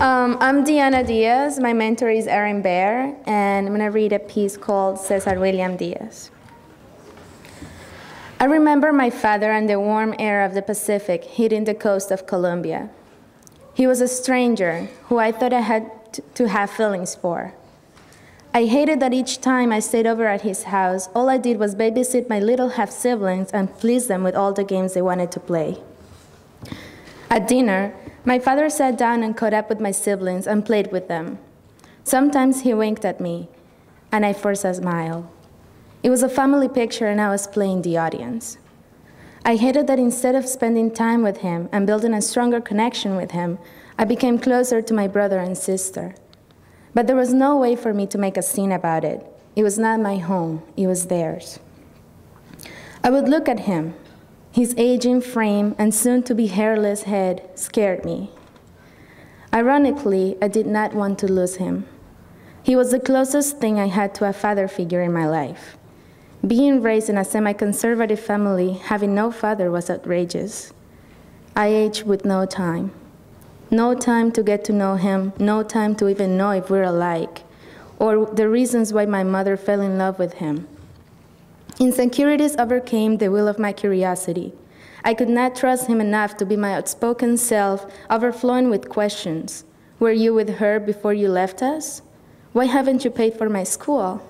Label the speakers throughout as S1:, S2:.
S1: I'm Diaz. My mentor is Aaron Bear, and I'm going to read a piece called Cesar William Diaz. I remember my father and the warm air of the Pacific hitting the coast of Colombia. He was a stranger who I thought I had to have feelings for. I hated that each time I stayed over at his house, all I did was babysit my little half-siblings and please them with all the games they wanted to play. At dinner, my father sat down and caught up with my siblings and played with them. Sometimes he winked at me, and I forced a smile. It was a family picture, and I was playing the audience. I hated that instead of spending time with him and building a stronger connection with him, I became closer to my brother and sister. But there was no way for me to make a scene about it. It was not my home, it was theirs. I would look at him. His aging frame and soon-to-be hairless head scared me. Ironically, I did not want to lose him. He was the closest thing I had to a father figure in my life. Being raised in a semi-conservative family, having no father was outrageous. I aged with no time. No time to get to know him, no time to even know if we're alike, or the reasons why my mother fell in love with him. Insecurities overcame the will of my curiosity. I could not trust him enough to be my outspoken self, overflowing with questions. Were you with her before you left us? Why haven't you paid for my school?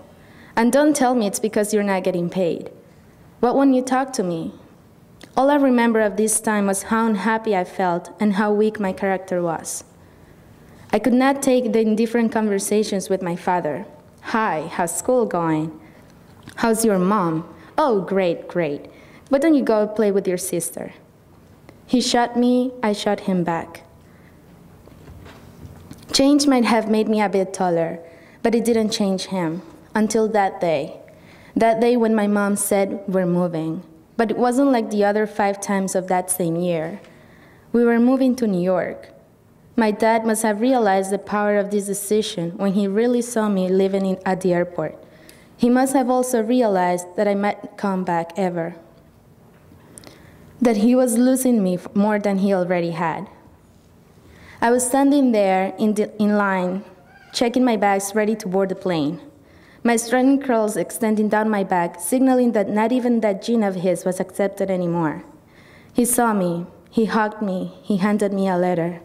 S1: And don't tell me it's because you're not getting paid. What won't you talk to me? All I remember of this time was how unhappy I felt and how weak my character was. I could not take the indifferent conversations with my father. Hi, how's school going? How's your mom? Oh, great, great. Why don't you go play with your sister? He shot me, I shot him back. Change might have made me a bit taller, but it didn't change him until that day. That day when my mom said, we're moving. But it wasn't like the other 5 times of that same year. We were moving to New York. My dad must have realized the power of this decision when he really saw me living at the airport. He must have also realized that I might come back ever. That he was losing me more than he already had. I was standing there in line, checking my bags ready to board the plane. My straggling curls extending down my back, signaling that not even that gene of his was accepted anymore. He saw me, he hugged me, he handed me a letter.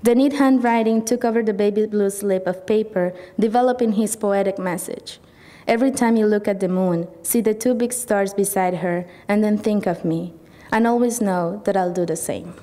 S1: The neat handwriting took over the baby blue slip of paper, developing his poetic message. Every time you look at the moon, see the 2 big stars beside her, and then think of me, and always know that I'll do the same.